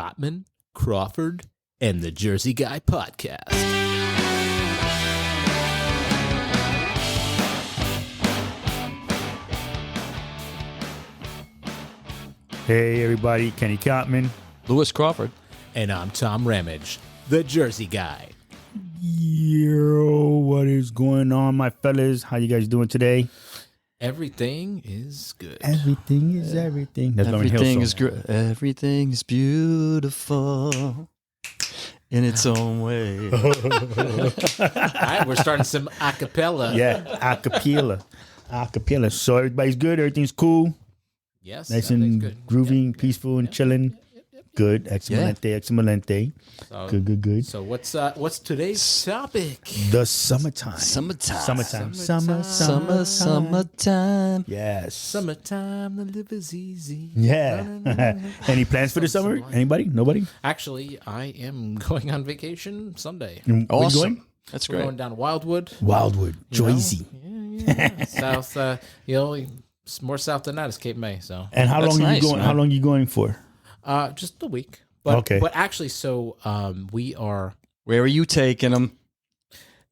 Cotman, Crawford, and the Jersey Guy podcast. Hey everybody, Kenny Cotman. Lewis Crawford. And I'm Tom Ramage, the Jersey Guy. Yo, what is going on, my fellas? How you guys doing today? Everything is good. Everything is everything. That's Lauryn Hill Everything song. is great. Everything is beautiful in its own way. All right, we're starting some a cappella. Yeah, acapella. Acapella. So everybody's good, everything's cool. Yes. Nice everything's and good. groovy, Yep, peaceful and yep, chilling. yep, yep, yep. Good. Excelente. So, Good. So what's today's topic? The summertime. Summertime. Summertime. Summertime. Yes. Summertime, the live is easy. Yeah. Any plans for the summer? Anybody? Nobody? Actually, I am going on vacation Sunday. Where you Awesome. going? That's We're great. going down to Wildwood. Wildwood. you know? Joyzy. Yeah. South, it's more south than that is Cape May. So, And how That's long are you nice, going? man. How long are you going for? just a week. But, Okay. But actually, so we are. Where are you taking them?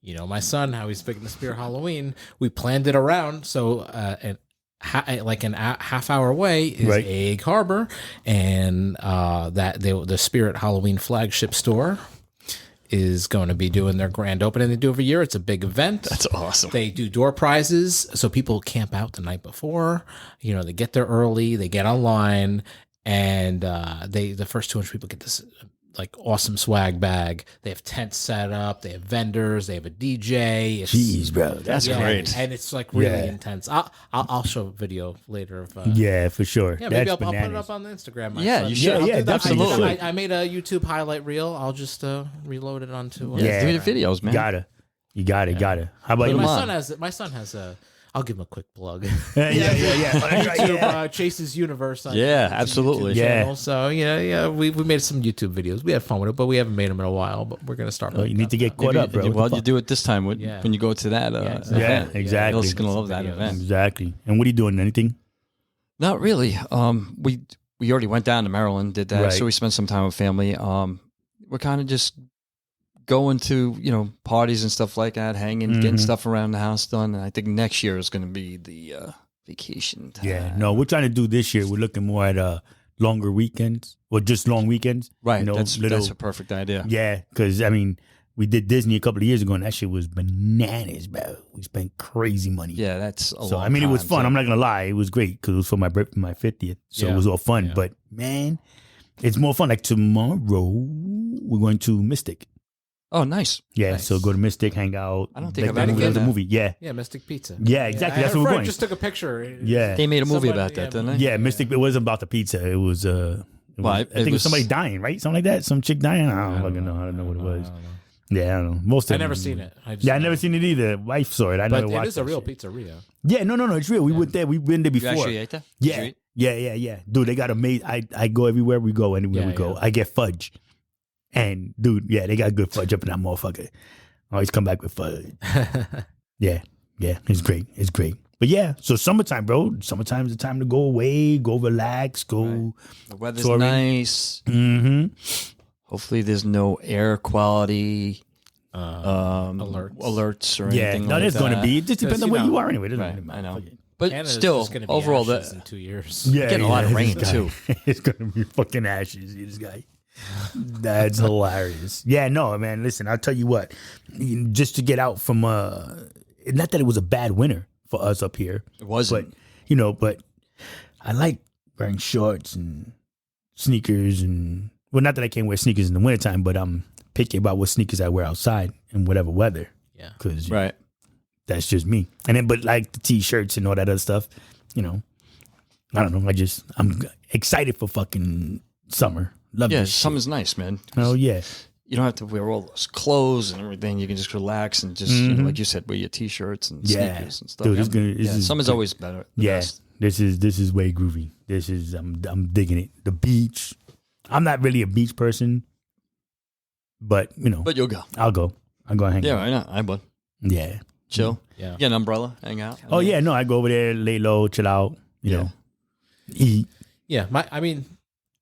You know, my son, how he's picking the spirit Halloween. We planned it around. So, like an half hour away is Right. Egg Harbor, and the Spirit Halloween flagship store is going to be doing their grand opening. They do every year. It's a big event. That's awesome. They do door prizes, so people camp out the night before. You know, they get there early, they get online, and the first 200 people get this like awesome swag bag. They have tents set up, they have vendors, they have a DJ. Jeez, bro, that's great. and it's like really Yeah. intense. I'll show a video later of. Yeah, for sure. Yeah, maybe That's I'll put it bananas. up on the Instagram. Yeah, you should. I'll Yeah, do that. absolutely. I made a YouTube highlight reel. I'll just reload it onto. Yeah. Do the videos, man. You got it. How about But you? my son has a. I'll give him a quick plug. Yeah. YouTube, Chase's Universe. On Yeah, YouTube absolutely. channel. So we made some YouTube videos. We had fun with it, but we haven't made them in a while. But we're gonna start. Oh, you need to get caught Maybe- up, bro. Well, you do it this time when Yeah. you go to that exactly. event. Yeah, exactly. Bill's going to love that Videos. event. Exactly. And what are you doing? Anything? Not really. We already went down to Maryland, did that. Right. So we spent some time with family. We're kind of just going to, parties and stuff like that, hanging, getting stuff around the house done. And I think next year is going to be the vacation time. Yeah. No, we're trying to do this year. We're looking more at longer weekends or just long weekends. Right. You know, That's a perfect idea. Yeah, because I mean, we did Disney a couple of years ago, and that shit was bananas, bro. We spent crazy money. Yeah, that's a So long I mean, it was time, fun. too. I'm not gonna lie, it was great because it was for my birthday, my 50th. So Yeah. it was all fun. Yeah. But man, it's more fun. Like tomorrow, we're going to Mystic. Oh, nice. Yeah, Nice. so go to Mystic, hang out. I don't think Like I've that ever movie, done the that. movie. Yeah, Yeah, Mystic Pizza. yeah, exactly. I That's had a where we're friend going. just took a picture. Yeah. They made a movie Somebody- about that, didn't they? Yeah, Mystic. It wasn't about the pizza. It was. I Well, think it was somebody dying, right? Something like that. Some chick dying. I don't fucking know. I don't know what it was. Yeah, I don't know. Most of I never them- seen it. I never seen it either. Wife saw it. I But never watched it is a that real shit. pizzeria. Yeah, no, it's real. We went there. We've been there You before. actually ate that? Did you Yeah, eat? yeah. Dude, they got amazing. I go everywhere we go. Anywhere Yeah, we go, yeah. I get fudge. And dude, yeah, they got good fudge up in that motherfucker. I always come back with fudge. Yeah, it's great. But yeah, so summertime, bro. Summertime is the time to go away, go relax, go. Right. The weather's Touring. nice. Mm-hmm. Hopefully, there's no air quality alerts or Yeah, anything no, like there's that. going to be. It just depends on where you are anyway. It doesn't Right, really matter. I know. Fuck it. But Canada's still, just gonna be overall, ashes that in 2 years. Yeah, getting a lot of this rain, guy. too. It's gonna be fucking ashes. This guy. That's hilarious. Yeah, no, man. Listen, I'll tell you what. Just to get out from not that it was a bad winter for us up here, it wasn't. but I like wearing shorts and sneakers and not that I can't wear sneakers in the wintertime, but I'm picky about what sneakers I wear outside in whatever weather. Yeah. Because Right. that's just me. And then, but like the t-shirts and all that other stuff, I don't know. I'm excited for fucking summer. Love Yeah, this shit. summer's nice, man. Oh yeah. You don't have to wear all those clothes and everything. You can just relax and just, like you said, wear your t-shirts and Yeah. sneakers and stuff. Dude, this is summer's good. always better. the Yeah. best. This is way groovy. I'm digging it. The beach. I'm not really a beach person, but But you'll go. I'll go. I'll go hang Yeah, out. I know. I would. Yeah. Chill. Yeah. Get an umbrella. Hang out. Oh yeah, no, I go over there, lay low, chill out, you know, eat. Yeah.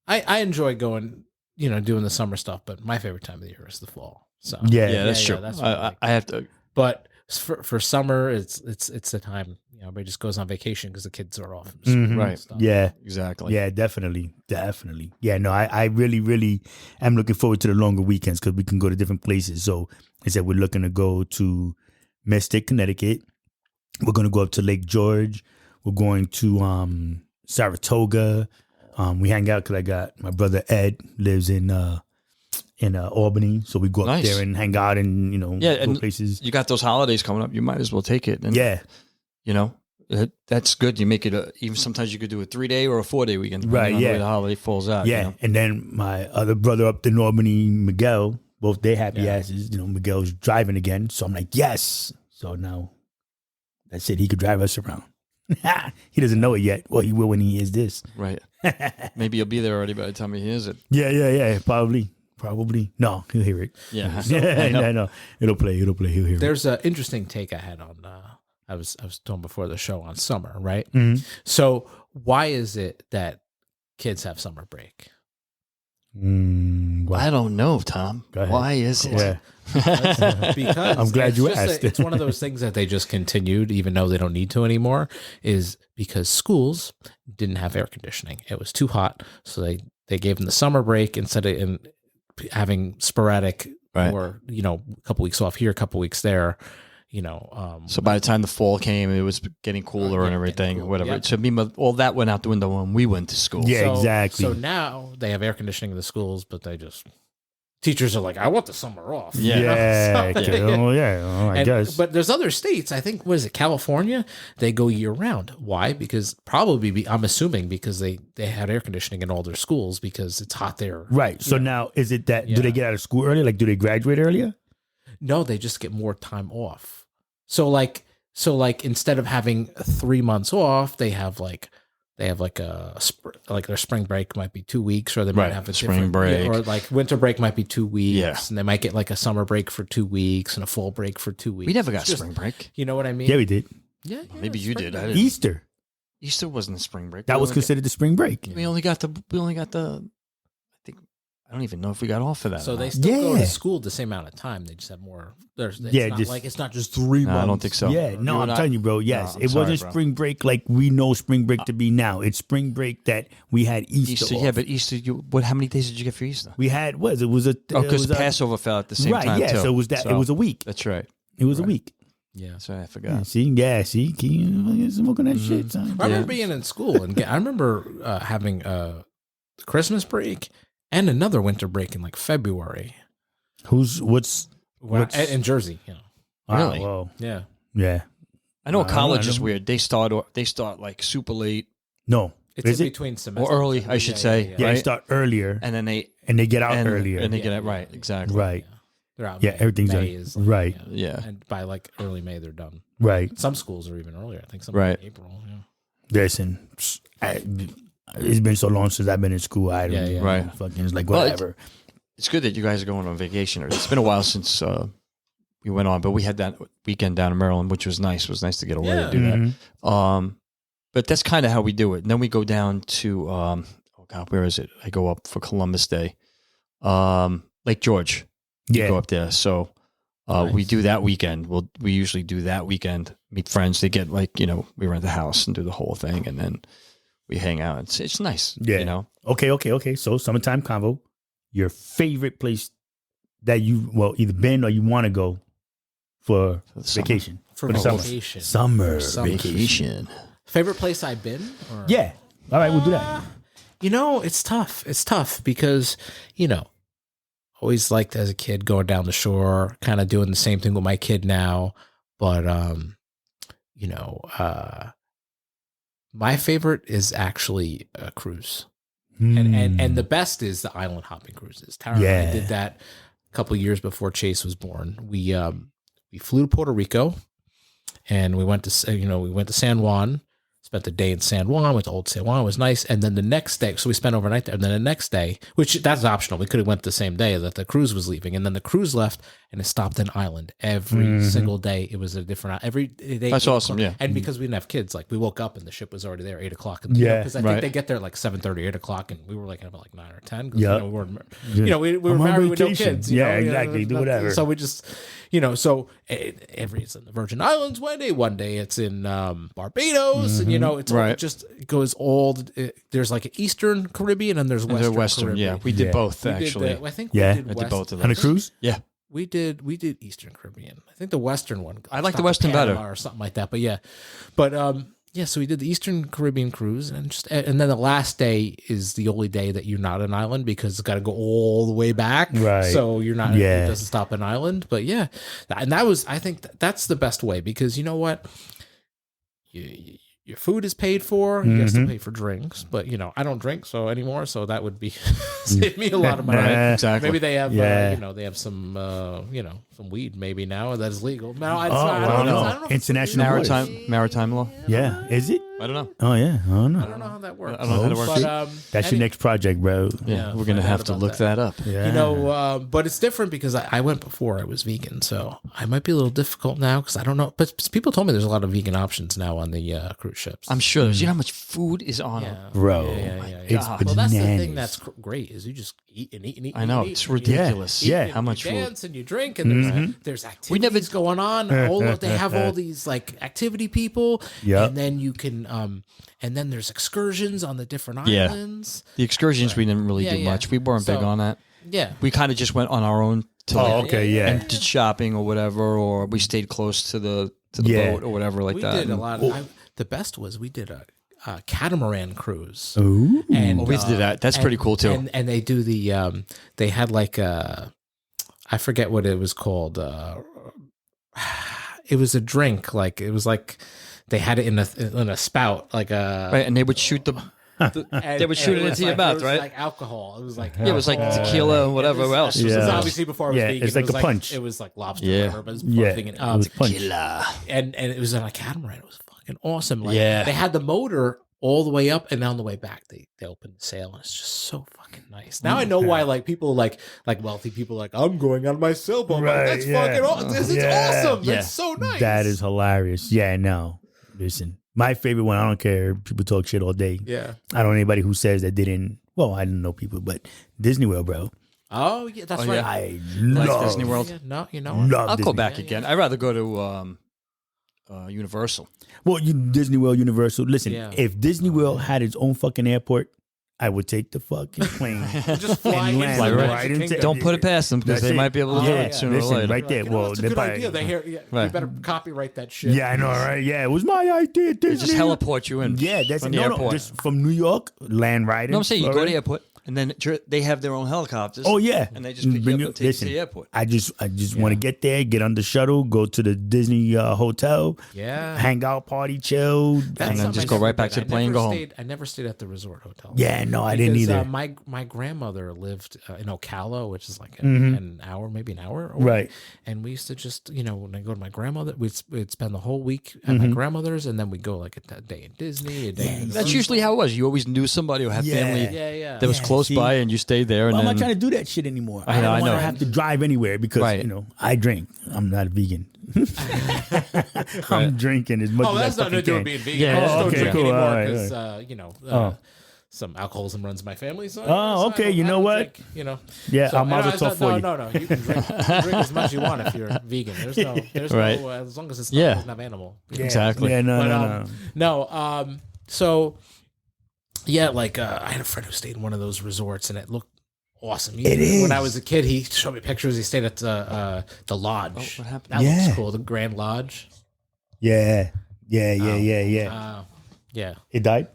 I enjoy going doing the summer stuff, but my favorite time of the year is the fall. So Yeah, that's true. That's I have to. but for summer, it's the time everybody just goes on vacation because the kids are off from school and Right. stuff. Yeah. Exactly. Yeah, definitely. Yeah, no, I really, really am looking forward to the longer weekends because we can go to different places. So I said we're looking to go to Mystic, Connecticut. We're going to go up to Lake George. We're going to Saratoga. We hang out because I got my brother Ed lives in Albany, so we go up Nice. there and hang out and Yeah, go and places. you got those holidays coming up. You might as well take it. And, Yeah, that's good. You make it even sometimes you could do a 3-day or a 4-day weekend. depending Right, on yeah. the way the holiday falls out. yeah. And then my other brother up in Albany, Miguel, both they happy Yeah. asses. Miguel's driving again, so I'm like, yes. So now that's it. He could drive us around. He doesn't know it yet. Well, he will when he hears this. Right. Maybe you'll be there already by the time he hears it. Yeah. Probably. No, he'll hear it. Yeah. Yeah, no. It'll play. He'll hear it. There's an interesting take I had on. I was talking before the show on summer, right? Mhm. So why is it that kids have summer break? Wow. I don't know, Tom. Go ahead. Why is it? Yeah. Because I'm glad it's you just asked. it's one of those things that they just continued, even though they don't need to anymore, is because schools didn't have air conditioning. It was too hot, so they gave them the summer break instead of having sporadic Right. or a couple weeks off here, a couple weeks there. So by the time the fall came, it was getting cooler and Yeah, everything, getting cool, whatever. yep. So all that went out the window when we went to school. Yeah. exactly. So now they have air conditioning in the schools, but teachers are like, I want the summer off. Yeah. So- I guess. But there's other states. I think, what is it, California? They go year round. Why? Because I'm assuming because they had air conditioning in all their schools because it's hot there. Right. So now, is it that do Yeah. they get out of school earlier? Like, do they graduate earlier? No, they just get more time off. So like instead of having 3 months off, they have like their spring break might be 2 weeks, or they might Right, have a spring different break. or like winter break might be 2 weeks, Yeah. and they might get like a summer break for 2 weeks and a fall break for 2 weeks. We never got It's just- spring break. You know what I mean? Yeah, we did. Yeah, Maybe you spring did. I break. didn't. Easter. Easter wasn't a spring break. That We was only considered the spring break. got- We only got the. I don't even know if we got off for that. So or they not. still go Yeah. to school the same amount of time. They just have more. It's not just 3 No, months. I don't think so. Yeah, no, You I'm and I- telling you, bro. Yes, I'm it sorry, wasn't bro. spring break like we know spring break to be now. It's spring break that we had Easter. Easter, off. yeah, but Easter. How many days did you get for Easter? we had it was a Oh, because it was a- Passover fell at the same right? time Yeah, too. so it was that. So, it was a week. That's right. It was a Right. week. Yeah. That's right. I Yeah, forgot. see, can you smoking that shit? Son? I remember being in school and I remember having a Christmas break and another winter break in like February. What's In Jersey. Really? Well, Yeah. yeah. I know I don't college know. is weird. They start like super late No, It's Is in it? between semesters. or early, I should say. yeah, they Right? start earlier And then they and they get out earlier. and they Yeah, get it yeah, right. yeah. Exactly. right, They're out. Yeah, May. everything's May on- is right. Yeah. And by like early May, they're done. right. Some schools are even earlier. I think some Right. in April. Yeah. Listen, it's been so long since I've been in school. I don't Yeah. Right. fucking it's like Well, whatever. It's good that you guys are going on vacation. It's been a while since we went on, but we had that weekend down in Maryland, which was nice. It was nice to get away Yeah. to do that. Mhm. But that's kind of how we do it. And then we go down to oh God, where is it? I go up for Columbus Day, Lake George. Yeah, Go up there. So we Nice. do that weekend. We usually do that weekend. Meet friends. They get we rent a house and do the whole thing, and then we hang out. It's nice. Yeah. Okay. So summertime convo. Your favorite place that you either been or you want to go for For the summer. vacation For the summer. vacation. Summer Summer. vacation. Favorite place I've been? Or? Yeah. All right, we'll do that. It's tough. It's tough because, always liked as a kid going down the shore, kind of doing the same thing with my kid now. But, my favorite is actually a cruise. And the best is the island hopping cruises. Tara and I Yeah. did that a couple of years before Chase was born. We flew to Puerto Rico, and we went to San Juan, spent the day in San Juan, went to Old San Juan. It was nice. And then the next day, so we spent overnight there. And then the next day, which that's optional. We could have went the same day that the cruise was leaving. And then the cruise left and it stopped an island every single day. It was a different every day. That's awesome. Yeah. And because we didn't have kids, like we woke up and the ship was already there 8 o'clock. Yeah, because I think they get there like 7:30, 8 o'clock, and we were like about like 9 or 10. Yeah, we were I'm on married with no vacation. kids. Exactly. Do whatever. So we just, so it's in the Virgin Islands one day it's in Barbados, and it's all, it just goes there's like an Eastern Caribbean and there's Western Caribbean. Yeah, we did both actually. I think we did I did both of those On a cruise. Yeah. We did Eastern Caribbean. I think the Western one. I like the Western better, or something like that. But so we did the Eastern Caribbean cruise, and then the last day is the only day that you're not an island because it's got to go all the way back. Right. So you're not. Yeah. It doesn't stop an island. But yeah, and I think that's the best way because you know what. Your food is paid for. You have to pay for drinks, but I don't drink anymore, so that would be save me a lot of money. Exactly. Maybe they have, they have some, some weed maybe now that is legal. No, I don't know. I don't know International maritime law. Yeah, is it? I don't know. Oh yeah, I don't know. I don't know how that works. I don't know how that works. But, That's your next project, bro. Yeah, we're gonna have to look that up. Yeah. But it's different because I went before I was vegan, so I might be a little difficult now because I don't know. But people told me there's a lot of vegan options now on the cruise ships. I'm sure. You know how much food is on them, bro. It's bananas. well, that's the thing that's great is you just eat and eat and eat. I know, it's ridiculous. Yeah. How much you food? dance and you drink and there's activities going on. They have all these like activity people, and then you can and then there's excursions on the different islands. The excursions we didn't really do much. We weren't big on that. Yeah, we kind of just went on our own to and did shopping or whatever, or we stayed close to the boat or whatever like that. We did a lot. The best was we did a catamaran cruise. Ooh. And we did that. That's pretty cool too. And they do they had like I forget what it was called. It was a drink, like it was like they had it in a spout, like a right, and they would shoot they would shoot it into your mouth, right? Like alcohol. It was like it was like tequila and whatever else. It was obviously before I was vegan. It's like a punch. It was like lobster, whatever, but it was tequila. And it was on a catamaran. It was fucking awesome. Like, they had the motor all the way up, and on the way back, they opened the sail, and it's just so fucking nice. Now I know why like people like wealthy people like I'm going on my sailboat. Right, That's fucking awesome. This is awesome. That's so nice. That is hilarious. Yeah, no. Listen, my favorite one. I don't care. People talk shit all day. Yeah. I don't know anybody who says that didn't. Well, I didn't know people, but Disney World, bro. Oh yeah, that's right. Yeah. I like love Disney World. Yeah, no, you know, I'll go back again. I'd rather go to Universal. Well, Disney World, Universal. Listen, Yeah. if Disney World had its own fucking airport, I would take the fucking plane. just fly And land right into- Don't put it past them because That's they it. might be able to do Yeah, it sooner listen, or later. right there. Well, it's a they good probably- idea. They hear, you better copyright that shit. Yeah, I know, right? Yeah, it was my idea. They Disney. just heliport you in. Yeah, that's from the no, airport. just from New York, land right in. No, I'm saying you go to Florida. the airport and then they have their own helicopters. Oh yeah, and they just pick you up and take you to the airport. I just want to get there, get on the shuttle, go to the Disney hotel, hang out, party, chill, That's and then something just I go never right back did. to the plane and go home. I never stayed at the resort hotel. Yeah, no, I didn't either. My grandmother lived in Ocala, which is like an hour, maybe an hour away. Right. And we used to just, when I go to my grandmother, we'd spend the whole week at my grandmother's, and then we'd go like a day in Disney. That's usually how it was. You always knew somebody who had family that was close see? by, and you stayed there. And Well, I'm then, not trying to do that shit anymore. I know, don't I want know. to have to drive anywhere because I drink. I'm not a vegan. I'm drinking as much Oh, as that's I nothing to fucking do can. with being vegan. Yeah, I just don't okay, drink cool. anymore All right, because, some alcoholism runs my family. So Oh, okay, you know what? Drink, Yeah, So, I'm also tough for you. No. You can drink as much as you want if you're vegan. There's Right. no as long as it's Yeah. not animal. Yeah. Exactly. Yeah, no, But, no. So, yeah, like I had a friend who stayed in one of those resorts, and it looked awesome. It is. When I was a kid, he showed me pictures. He stayed at the lodge. Oh, what happened? That Yeah. looks cool. The Grand Lodge. Yeah. Yeah. It died?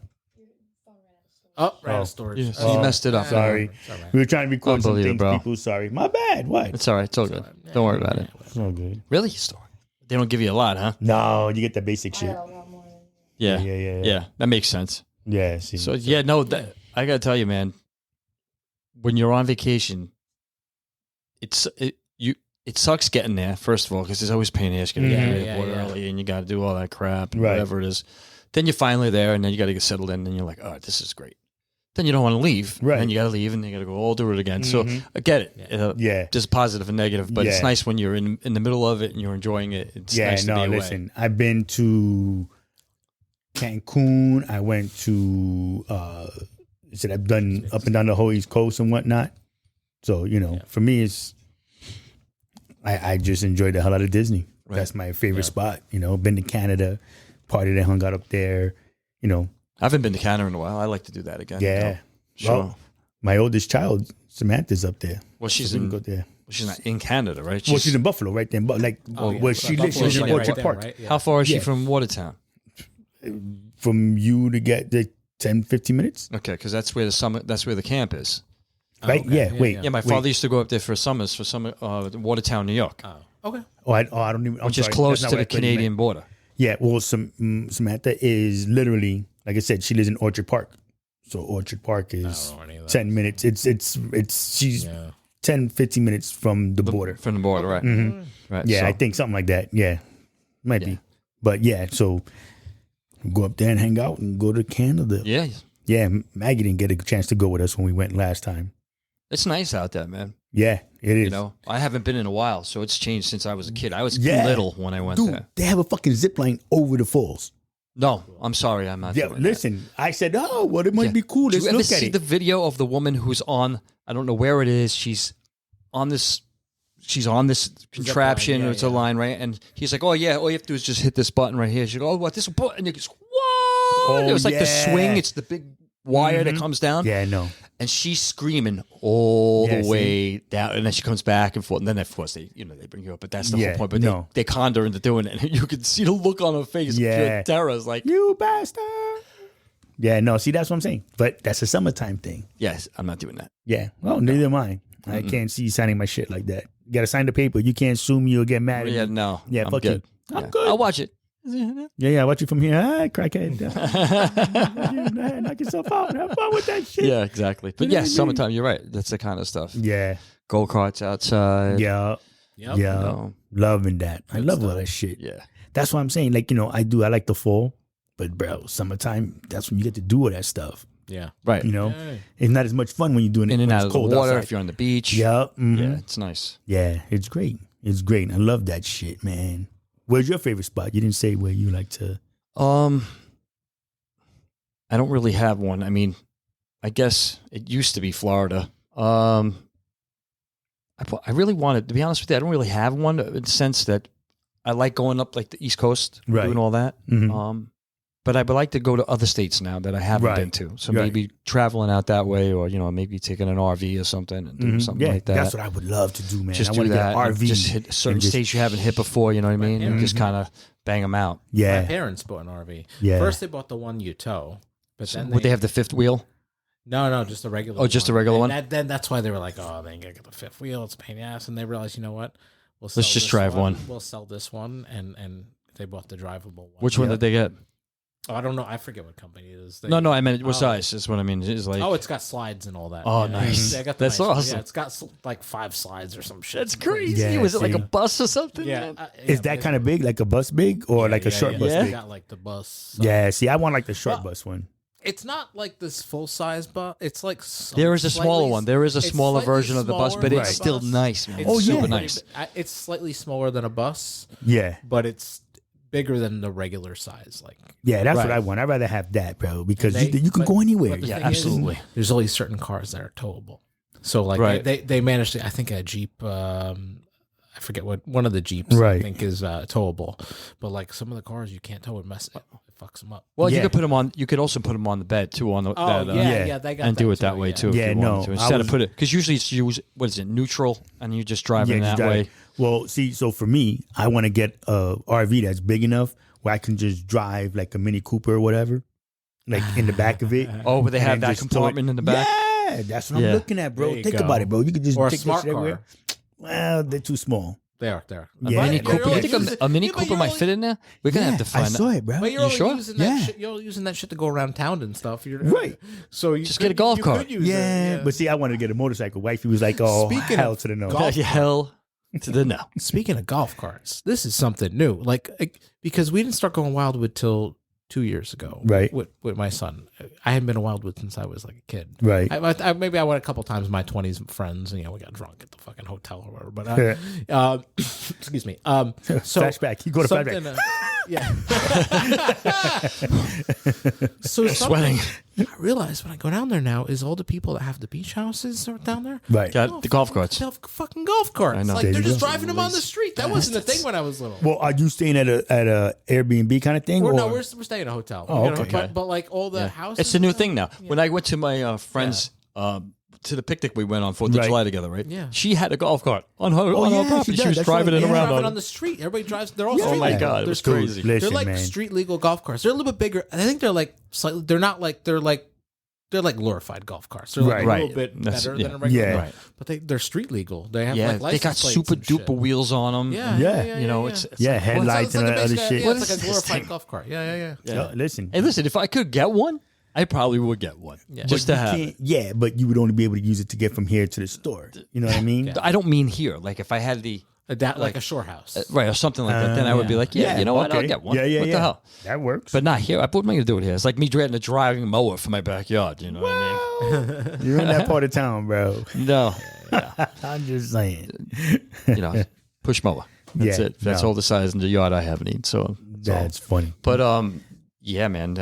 Oh, right. Oh. Storage. Yeah, so you messed it up. Sorry. It's all right. We were trying to record some Unbelievable, things, bro. people. Sorry. My bad. What? It's all right. It's all good. Don't worry about it. It's all good. Really? Story. They don't give you a lot, huh? No, you get the basic shit. Yeah. Yeah. That makes sense. Yeah, see. So I gotta tell you, man, when you're on vacation, it sucks getting there. First of all, because there's always pain in the ass getting to the airport early, and you got to do all that crap, and Right. whatever it is. Then you're finally there, and then you got to get settled in, and you're like, oh, this is great. Then you don't want to leave. Right. And you got to leave, and you got to go all do it again. So I get it. Yeah. Just positive and negative, but it's nice when you're in the middle of it and you're enjoying it. It's nice to be away. Listen, I've been to Cancun. I went to, I've done up and down the whole East Coast and whatnot. So, for me, it's, I just enjoy the hell out of Disney. Right. That's my favorite spot. Been to Canada, partied and hung out up there, I haven't been to Canada in a while. I like to do that again. Yeah. Sure. Well, my oldest child, Samantha's up there. Well, she's so in, go there. Well, she's not in Canada, right? She's in Buffalo right there. But where she lives, she's in Orchard Park. Right? Yeah. How far is she from Watertown? From you to get the 10, 15 minutes. Okay, because that's where the camp is. Right? Okay. Yeah. My father used to go up there for summers, Watertown, New York. Oh, okay. I don't even. Which is close to the Canadian border. Yeah, well, Samantha is literally, like I said, she lives in Orchard Park. So Orchard Park is 10 minutes. She's 10, 15 minutes from the border. From the border, right. Mm-hmm. Right. Yeah, so. I think something like that. Yeah, might be. But yeah, so go up there and hang out and go to Canada. Yeah. Yeah, Maggie didn't get a chance to go with us when we went last time. It's nice out there, man. Yeah, it is. I haven't been in a while, so it's changed since I was a kid. I was little when I went there. They have a fucking zip line over the falls. No, I'm sorry, I'm not. Yeah, listen, I said, it might be cool. Let's Did you ever look at see it. the video of the woman who's on? I don't know where it is. She's on this contraption, or it's a line, right? And he's like, "Oh yeah, all you have to do is just hit this button right here." She goes, "Oh, what this button?" And you goes, "What?" It was like the swing. It's the big wire that comes down. Yeah, no. And she's screaming all the way down, and then she comes back and forth. And then, of course, they bring you up, but that's the whole point. But they conned her into doing it, and you could see the look on her face. Pure terror. It's like, you bastard. Yeah, no, see, that's what I'm saying. But that's a summertime thing. Yes, I'm not doing that. Yeah, well, neither am I. I can't see you signing my shit like that. You got to sign the paper. You can't sue me or get mad at me. Yeah, no. Yeah, fuck good. you. I'm good. I'll watch it. Yeah, I watch you from here. Crackhead. Knock yourself out. Have fun with that shit. Yeah, exactly. But yeah, summertime, you're right. That's the kind of stuff. Yeah. Go-karts outside. Yeah. Yep. Yeah. Loving that. I love all that shit. Yeah. That's what I'm saying. Like, I like the fall. But, bro, summertime, that's when you get to do all that stuff. Yeah. Right. It's not as much fun when you're doing it in and when out it's of the cold water outside. if you're on the beach. Yeah. Mm-hmm. Yeah, it's nice. Yeah, it's great. It's great. I love that shit, man. Where's your favorite spot? You didn't say where you like to. I don't really have one. I mean, I guess it used to be Florida. I really wanted, to be honest with you, I don't really have one in the sense that I like going up like the East Coast, doing all that. Mm-hmm. But I would like to go to other states now that I haven't been to. So maybe traveling out that way, or maybe taking an RV or something and doing something like that. That's what I would love to do, man. Just I do want to that. get an RV. Just hit certain states you haven't hit before. You know what I mean? And just kind of bang them out. Yeah. My parents bought an RV. Yeah. First they bought the one you tow, but then Would they have the fifth wheel? No, just a regular. Oh, just a regular one. Then that's why they were like, "Oh, they ain't gonna get the fifth wheel. It's a pain in the ass." And they realized, you know what? Let's just drive one. We'll sell this one, and they bought the drivable one. Which one did they get? Oh, I don't know. I forget what company it is. No, I meant what size. That's what I mean. It's like it's got slides and all that. Oh, nice. I got the That's nice one. awesome. Yeah, it's got like 5 slides or some shit. That's crazy. Yeah, Was it like a see. bus or something? Yeah. man? Is that kind of big, like a bus big, or like a short bus It's big? got like the bus. Yeah, see, I want like the short bus one. It's not like this full size bus. It's like There is a smaller one. There is a it's smaller slightly version of the bus, but smaller it's than a still bus. nice, man. It's Oh, yeah. super nice. It's slightly smaller than a bus, Yeah. but it's bigger than the regular size. Like Yeah, that's what Right. I want. I'd rather have that, bro, because They- you can but- go anywhere. but the Yeah, thing absolutely. there's only certain cars that are towable. So like Right. they managed to. I think a Jeep. I forget what one of the Jeeps Right. I think is towable, but like some of the cars you can't tow it. It fucks them up. Well, Yeah. you could put them on. You could also put them on the bed too. On the yeah. They got and do that it that way too. Yeah, if you no, wanted to. I Instead of was- put it because usually it's use what is it neutral and you just drive Yeah, in just that drive. way. Well, see, so for me, I want to get a RV that's big enough where I can just drive like a Mini Cooper or whatever, like in the back of it. Oh, but they And have then that just throw it- compartment in the back. Yeah, that's what Yeah. I'm looking at, bro. There you Think go. about it, bro. You could just Or a take smart that shit car. everywhere. Well, they're too small. They are. Yeah. Mini And Cooper. you're You only think using- a Mini yeah, but Cooper you're might only- fit in there? We're gonna have to I find saw out. it, bro. But you're You only sure? using that Yeah. shit. You're using that shit to go around town and stuff. You're, Right. So you Just could- get a golf you cart. could use Yeah, it, but see, I wanted to get a motorcycle. Wifey was like, "Oh, Speaking hell of to the no." golf- Hell to the no. Speaking of golf carts, this is something new. Like because we didn't start going Wildwood till 2 years ago, Right. with my son. I hadn't been to Wildwood since I was like a kid. Right. Maybe I went a couple times in my 20s with friends, and we got drunk at the fucking hotel or whatever. But excuse me. So flashback. You go to flashback. Yeah. So Sweating. I realize when I go down there now is all the people that have the beach houses are down there. Right. Got the golf carts. They have fucking golf carts. I know. Like There they're you just go. driving them on the street. That wasn't a thing when I was little. Well, are you staying at a Airbnb kind of thing? No, we're staying in a hotel. Oh, We got a okay. hotel, but like all the houses. It's a new thing now. When I went to my friend's to the picnic we went on 4th of Right. July together, right? Yeah. She had a golf cart on her yeah, property. she She does. was That's driving right. it Yeah. around driving on on the street. Everybody drives. They're all Yeah. street Oh my legal. God, it They're was street- crazy. They're Listen, like man. street legal golf carts. They're a little bit bigger. I think they're like slightly. They're not like they're like glorified golf carts. They're like Right. a little bit That's- better yeah. than a regular. Yeah. Right. But they're street legal. They have Yeah, like they license got plates super and shit. duper wheels on them. Yeah, Yeah. You know, yeah. it's Yeah, Well, headlights and like other basically- shit. Yeah, What it's is like a this glorified thing? golf cart. Yeah. No, listen. Hey, listen, if I could get one, I probably would get one. Yeah. Just But to you have can't- it. Yeah, but you would only be able to use it to get from here to the store. You know what I mean? I don't mean here. Like if I had the Like a shore house. right or something like that, then I would be like, yeah, you know what, I'll okay. get one. Yeah, what the hell? That works. But not here. What am I going to do with here? It's like me driving a driving mower for my backyard. You know what I You're in that part of town, bro. mean? No, I'm just saying. you know, push mower. That's Yeah, it. That's no. all the size in the yard I have need. So That's funny. But yeah, man,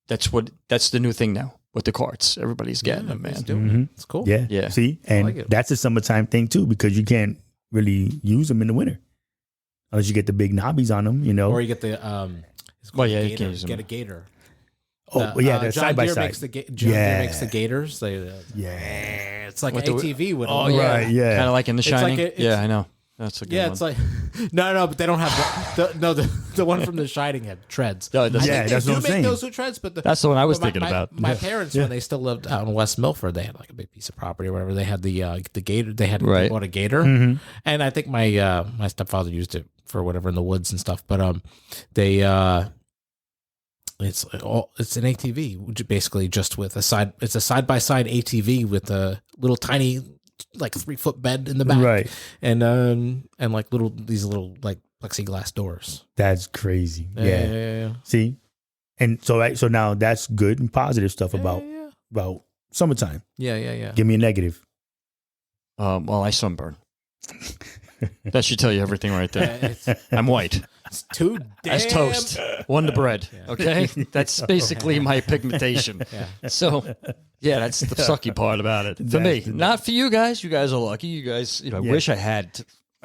that's the new thing now with the carts. Everybody's getting them, man. Mhm. It's cool. Yeah. Yeah. See, and like it. that's a summertime thing too because you can't really use them in the winter unless you get the big knobbies on them. You know. Or you get the it's called Well, yeah, you gator. can't use them. Get a gator. oh, yeah, they're John side by Deere side. Makes John Deere makes the gators. Yeah. It's like With an the- ATV with Oh yeah, Right, yeah. kind of like in The It's like Shining. it's- Yeah, I know. That's a good one. it's like no, but they don't have the one from The Shining had treads. No, that's- Yeah, I think that's they what do I'm make saying. those with treads, but That's the one I was but thinking about. My parents, when they still lived out in West Milford, they had like a big piece of property or whatever. They had the gator. They Right. they bought a gator, Mhm. and I think my my stepfather used it for whatever in the woods and stuff. But they it's an ATV, which basically just with it's a side by side ATV with a little tiny like 3-foot bed in the back, Right. and like these little like plexiglass doors. That's crazy. Yeah. Yeah. See, and so now that's good and positive stuff about yeah. about summertime. Yeah. Give me a negative. Well, I sunburn. That should tell you everything right there. It's I'm white. too damn. As toast. One to bread. Yeah. Okay? That's basically my pigmentation. Yeah. So, yeah, that's the sucky part about it. For me. Not for you guys. You guys are lucky. You guys, I Yeah. wish I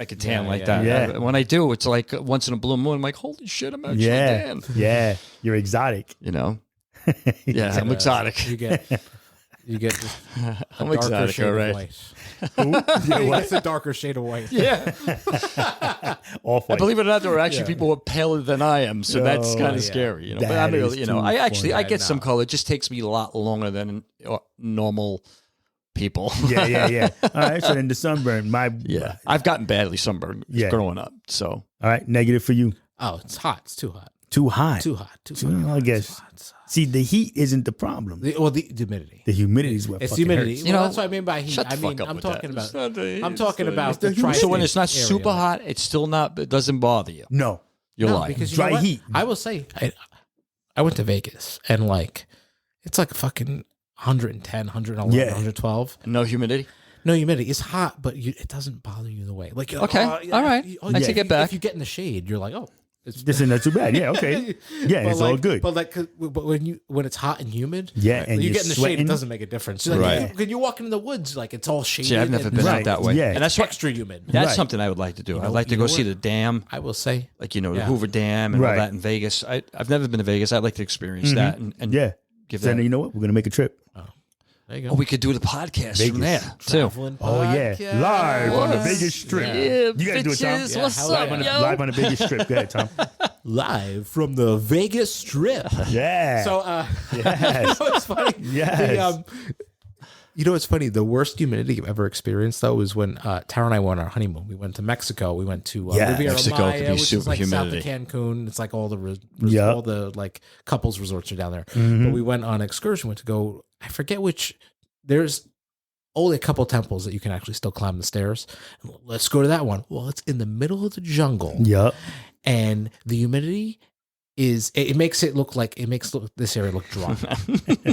could tan Yeah, like yeah, that. yeah. When I do, it's like once in a blue moon. I'm like, holy shit, I'm actually Yeah. tan. Yeah. You're exotic. You know? Yeah, I'm exotic. You get just I'm darker exotic, shade all of right. white. Yeah, He what? gets a darker shade of white. Yeah. Off I white. believe it or not, there are actually Yeah. people who are paler than I am, so that's Oh, kind yeah. of scary, you know. But That I'm is really, too I actually I funny. get some No. color. It just takes me a lot longer than normal people. Yeah. All right. So then the sunburn. Yeah, I've gotten badly sunburned Yeah. growing up. So All right. Negative for you. Oh, it's hot. It's too hot. Too hot. Too hot. Too Well, fucking hot. I guess. Too hot. It's hot. See, the heat isn't the problem. The humidity. The humidity is what It's fucking humidity. hurts. You know, That's what I mean by heat. shut the I mean, fuck up I'm with talking that. about. It's I'm talking about the the humidity. so when it's not area. super hot, it's still not. It doesn't bother you. No. You're No, lying. because you Dry know what? heat. I will say, I went to Vegas and like, it's like fucking 110, 111, Yeah. 112. No humidity. No humidity. It's hot, but it doesn't bother you the way. Like, you're Okay. like, All right. I take it back. If you get in the shade, you're like, oh, it's This isn't too bad. Yeah. Okay. Yeah. but It's like, all good. But like, but when it's hot and humid, Yeah, and you you're get in the shade, sweating. it doesn't make a difference. Like, Right. When you walk into the woods, like it's all shady. See, I've never been Right. out that way. Yeah. And that's what. extra humid. That's Right. something I would like to do. I'd know- like to you go know see what? the dam, I will say, like the Yeah. Hoover Dam and Right. all that in Vegas. I've never been to Vegas. I'd like to experience that and Yeah. give So that. then you know what? We're gonna make a trip. there you go. Oh, we could do the podcast from Vegas. there too. Traveling Oh yeah, podcast. live on the Yes. Vegas Strip. Yeah. Yeah, You gotta do it, Tom. bitches, Yeah, what's hell up, yeah. Live on the Vegas Strip. Go ahead, Tom. Live from the Vegas Strip. Yeah. So, Yes. you know what's funny? Yes. You know what's funny? The worst humidity I've ever experienced, though, was when Tara and I went on our honeymoon. We went to Mexico. We went to Yeah, Riviera Mexico Maya, could be which is super like humidity. south of Cancun. It's like all the Yeah. all the like couples resorts are down there. Mhm. But we went on excursion. Went to go. I forget which. There's only a couple temples that you can actually still climb the stairs. Let's go to that one. Well, it's in the middle of the jungle, Yep. and the humidity it makes this area look dry.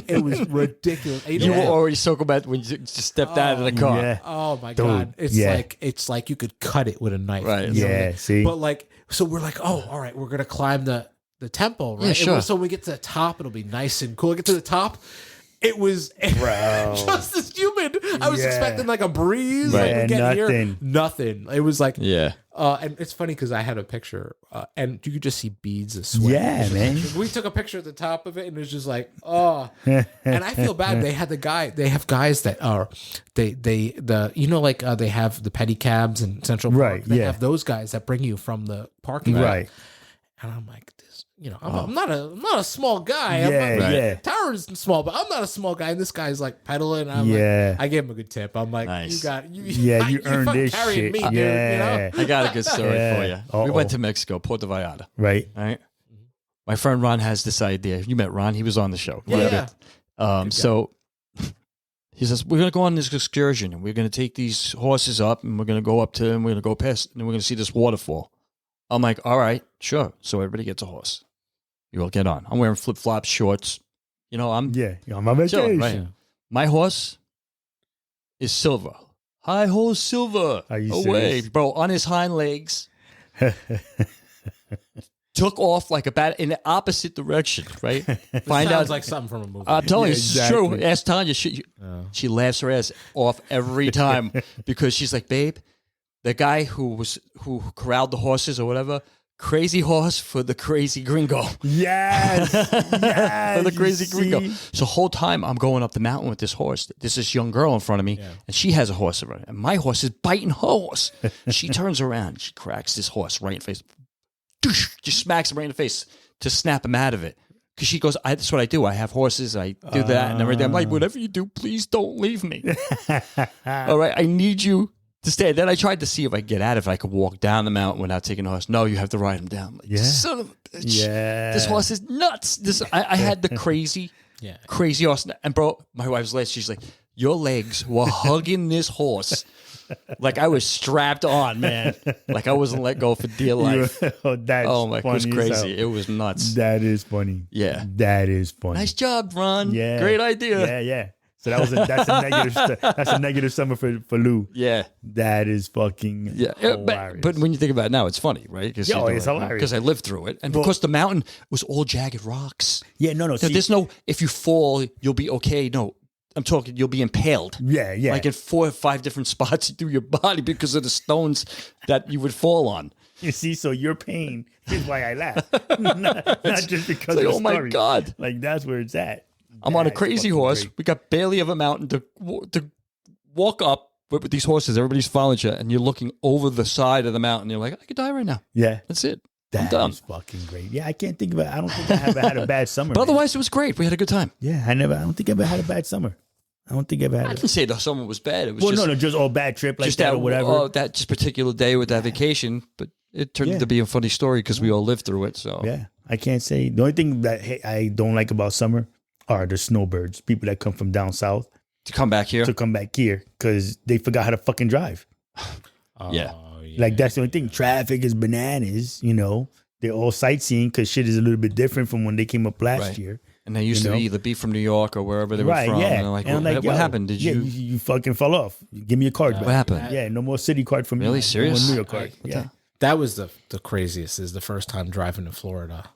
It was ridiculous. You were already so bad when you just stepped out of the car. Yeah. Oh my Dude, God. It's like you could cut it with a knife. Right. Yeah, see? But like, so we're like, oh, all right, we're going to climb the temple, right? Yeah, sure. So when we get to the top, it'll be nice and cool. Get to the top. It was just as humid. I was expecting like a breeze. Right. Like we get Nothing. here, nothing. It was like, Yeah. and it's funny because I had a picture, and you could just see beads of sweat. Yeah, man. We took a picture at the top of it, and it was just like, oh. And I feel bad. They have guys that are they have the pedicabs in Central Park. Right, They yeah. have those guys that bring you from the parking lot. Right. And I'm like, I'm not a small guy. Yeah, yeah. Tower's small, but I'm not a small guy. And this guy's like pedaling. And I'm Yeah. like, I gave him a good tip. I'm like, Nice. You earned fucking this carried shit. me, dude, Yeah. I got a good story Yeah. for you. We Uh-oh. went to Mexico, Puerto Vallarta. Right. All right. My friend Ron has this idea. You met Ron. He was on the show. Yeah. So he says, we're going to go on this excursion and we're going to take these horses up and we're going to go up to and we're going to go past and we're going to see this waterfall. I'm like, all right, sure. So everybody gets a horse. You all get on. I'm wearing flip-flops, shorts. I'm Yeah. You're on my vacation. chilling, right? My horse is Silver. Hi ho, Silver. Are you away, serious? bro, on his hind legs. Took off like a bat in the opposite direction, right? Find Sounds out like something from a movie. I'm telling Yeah, you, it's exactly. true. Ask Tanya. She laughs her ass off every time because she's like, babe, the guy who corralled the horses or whatever, crazy horse for the crazy gringo. Yes. Yes. For the you crazy gringo. see? So whole time I'm going up the mountain with this horse. There's this young girl in front of me, and she has a horse around, and my horse is biting her horse. She turns around, she cracks this horse right in the face. Just smacks him right in the face to snap him out of it. Because she goes, that's what I do. I have horses. I do that and everything. I'm like, whatever you do, please don't leave me. All right, I need you to stay. Then I tried to see if I could get out of it. I could walk down the mountain without taking a horse. No, you have to ride him down. I'm like, Yeah. son of a bitch. Yeah. This horse is nuts. I had the crazy horse. And bro, my wife's last, she's like, your legs were hugging this horse. Like I was strapped on, man. Like I wasn't let go for dear life. That's Oh my, it was funny as hell. crazy. It was nuts. That is funny. Yeah. That is funny. Nice job, Ron. Yeah. Great idea. Yeah, yeah. So that's a negative summer for Lou. Yeah. That is fucking hilarious. But when you think about it now, it's funny, right? It's hilarious. Because I lived through it. And because the mountain was all jagged rocks. yeah, no. So there's no, if you fall, you'll be okay. No, I'm talking, you'll be impaled. Yeah. Like in 4 or 5 different spots through your body because of the stones that you would fall on. You see, so your pain is why I laugh. not just because Like, of the oh my story. God. Like that's where it's at. I'm on a That's crazy fucking horse. great. We got barely of a mountain to walk up with these horses. Everybody's following you, and you're looking over the side of the mountain. You're like, I could die right now. Yeah. That's it. I'm That done. is fucking great. Yeah, I can't think of it. I don't think I ever had a bad summer. But man. otherwise, it was great. We had a good time. Yeah, I don't think I ever had a bad summer. I don't think I ever had I a didn't say the summer was bad. It was well, just, no, just all bad trip like just that or whatever. that just particular day with that vacation. But it turned into be a funny story because we all lived through it. So Yeah, I can't say. The only thing that I don't like about summer are the snowbirds, people that come from down south to come back here, to come back here because they forgot how to fucking drive. yeah. Like that's the only thing. Traffic is bananas. They're all sightseeing because shit is a little bit different from when they came up last Right. year. And they used to either be from New York or wherever they were Right? from. Yeah. And they're like, And I'm what, like, what yo, happened? Did yeah, you? you fucking fell off. Give me your card back. What happened? Yeah, no more city card from Really? me. Serious? No more New York card. What Yeah. the- That was the craziest. Is the first time driving to Florida,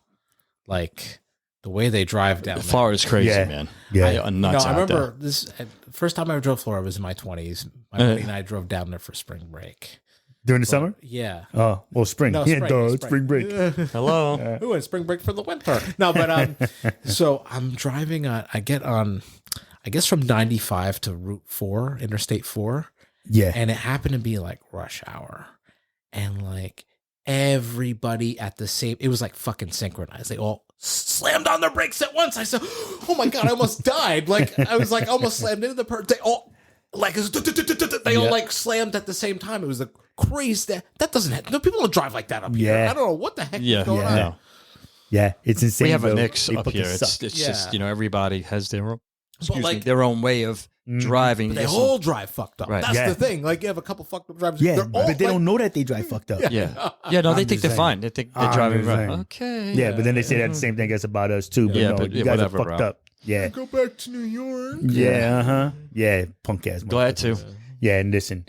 like the way they drive down. Florida's crazy, Yeah. man. Yeah. I am nuts I out remember this first time I ever drove Florida was in my 20s. My buddy and I drove down there for spring break. During the summer? Yeah. Oh, well, spring. No, Yeah, spring, duh, spring. it's spring break. there. Hello. We went spring break for the winter. No, but so I'm driving on. I get on, I guess from 95 to Route 4, Interstate 4, Yeah. and it happened to be like rush hour, and like everybody at the same. It was like fucking synchronized. They all slammed on their brakes at once. I said, "Oh my god, I almost died!" Like I was like almost slammed into the They all. Like they all like slammed at the same time. It was the crazy that doesn't happen. No, people don't drive like that up here. Yeah. I don't know what the heck Yeah. is going on. No. Yeah, it's insane. We have a though. mix They up fucking here. suck. It's just, everybody has their own, like- their own way of driving. But they is- all drive fucked up. Right. That's Yeah. the thing. Like, you have a couple fucked up drivers. Yeah, They're all but they like- don't know that they drive fucked up. Yeah. Yeah, no, they I'm think just they're saying. fine. They think they're I'm driving just right. saying. Okay. Yeah, but then they say that the same thing as about us too. But Yeah, no, but you guys whatever, are fucked bro. up. Yeah. Go back to New York. Yeah, yeah, punk ass. Glad to. Yeah, and listen,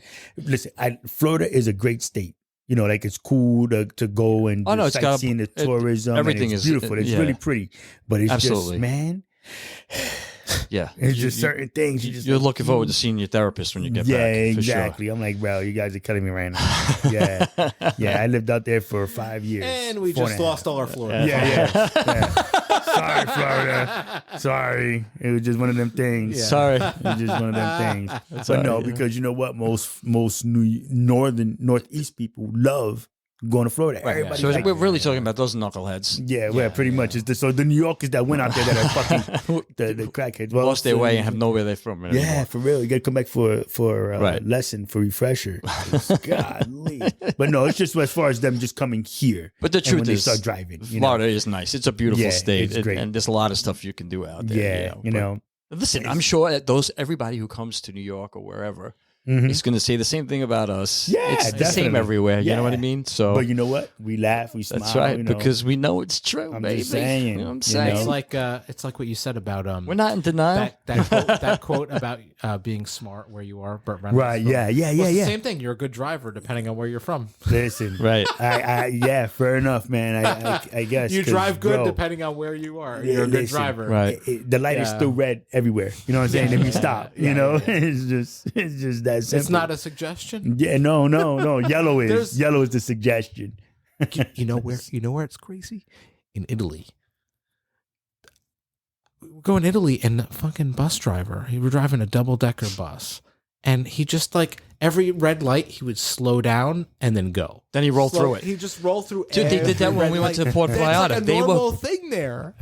Florida is a great state. You know, like it's cool to go and Oh, do no, it's got sightseeing, the it- tourism. everything and it's is- beautiful. It's yeah. really pretty, but it's Absolutely. just, man, Yeah. it's just certain things. You just You're like, looking forward to seeing your therapist when you get yeah, back. For exactly. I'm like, bro, you guys are killing me right now. Yeah, yeah. I lived out there for 5 years, And we 4 just and a half. lost all our Florida. Yeah, yeah. Sorry, Florida. Sorry, it was just one of them things. Sure. Sorry. It was just one of them things. But all no, right, yeah. because you know what? Most northeast people love going to Florida. Everybody's So like, we're really talking about those knuckleheads. yeah, well, pretty much. It's so the New Yorkers that went out there that are fucking the crackheads. Well, Lost their way and have nowhere they're from anymore. yeah, for real. You got to come back for Right. lesson for refresher. Godly. But no, it's just as far as them just coming here. But the and truth when they is, start driving, you know? Florida is nice. It's a beautiful Yeah, state, it's great. and there's a lot of stuff you can do out there. Yeah, you but- know. Listen, I'm sure that everybody who comes to New York or wherever Mhm. is going to say the same thing about us. Yeah, it's the same definitely. everywhere. You know what I Yeah. mean? So But you know what? We laugh, we smile. that's right, you know? because we know it's true, I'm baby. just saying, You know what I'm you saying? know? It's like what you said about We're not in denial. that quote about being smart where you are. Burt Reynolds. Right, yeah. Well, it's the Yeah. same thing. You're a good driver depending on where you're from. Listen, Right. yeah, fair enough, man. I guess You 'cause, drive good bro, depending on where you are. Yeah, You're a good listen. driver. Right. The light is Yeah. still red everywhere. You know what I'm saying? If you stop, you know, it's just that simple. It's not a suggestion. Yeah, no. Yellow is There's- yellow is the suggestion. You know where it's crazy? In Italy. We go in Italy and the fucking bus driver, he was driving a double-decker bus. And he just like every red light, he would slow down and then go. Then he rolled through it. He just rolled through. Dude, they did that every when red we went light. to Port It's Vallarta. like a They were- normal thing there.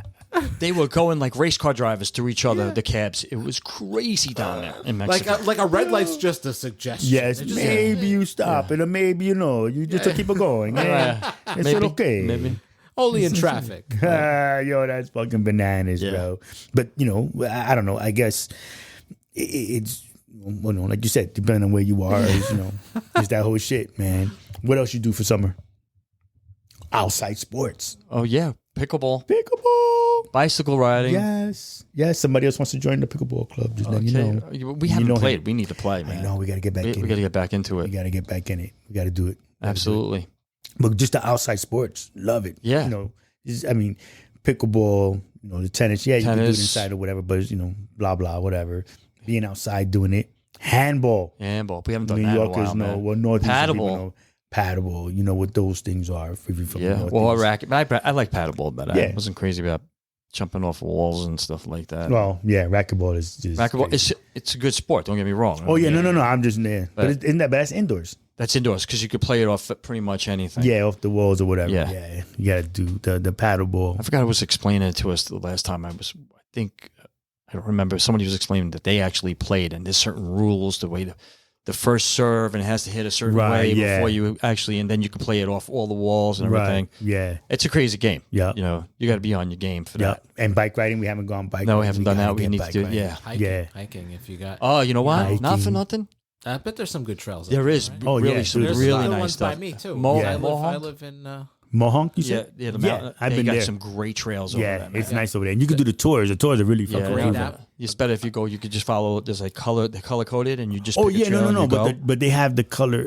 They were going like race car drivers through each other, the cabs. It was crazy down there in Mexico. Like a red light's just a suggestion. Yes, It's just- maybe you stop and maybe you just keep it going. Yeah. It's Maybe. okay. Maybe. only in traffic. Yo, that's fucking bananas, Yeah. bro. But you know, I don't know. I guess it's well, no, like you said, depending on where you are, is, you know, it's that whole shit, man. What else you do for summer? Outside sports, Oh yeah, pickleball, pickleball. bicycle riding. Yes. Somebody else wants to join the pickleball club. Just let you know. We haven't know played. him. We need to play, I man. know we got to get back We in. got to it. get back into We it. got to get back in it. We got to do it. Absolutely. But just the outside sports, love it. Yeah. You know, I mean, pickleball, you know, the tennis. Yeah, you can do it Tennis. inside or whatever, but it's, you know, blah, blah, whatever. Being outside doing it. Handball. Handball. We haven't done New that in a Yorkers while, know. man. Well, Northeast people Paddleball. know. Paddleball. You know what those things are. If you're from the Yeah. Northeast. Well, racket. I like paddleball, but I Yeah. wasn't crazy about jumping off walls and stuff like that. Well, yeah, racquetball is just. Racquetball. crazy. It's a good sport. Don't get me wrong. Oh, yeah, no. I'm just there. But But- isn't that bad? That's indoors. That's indoors because you could play it off at pretty much anything. Yeah, off the walls or whatever. Yeah. Yeah. You got to do the paddleball. I forgot who was explaining it to us the last time I think I don't remember. Somebody was explaining that they actually played and there's certain rules, the way the first serve and it has to hit a certain Right, way yeah. before you actually, and then you can play it off all the walls and everything. Right. Yeah. It's a crazy game. Yeah. You know, you got to be on your game for Yeah. that. And bike riding, we haven't gone bike No, we riding. haven't done gotta that. We get need to bike do it. riding. Yeah. Hiking, Yeah. hiking. If you got, Oh, you know what? Not for Hiking. nothing. I bet there's some good trails. There up is right? Oh, yeah, really some dude. There's really other nice ones stuff. by me too. Mo- I Mohawk? live in. Mohonk, you Yeah, said? yeah, the mountain. I've they been got there. some great trails over Yeah, there, man. it's nice over there. And you can do the tours. The tours are really fucking Yeah, Great cool. app. it's better if you go. You could just follow. There's like they're color coded, and you just. Oh pick a yeah, trail and no. you go. But they have the color.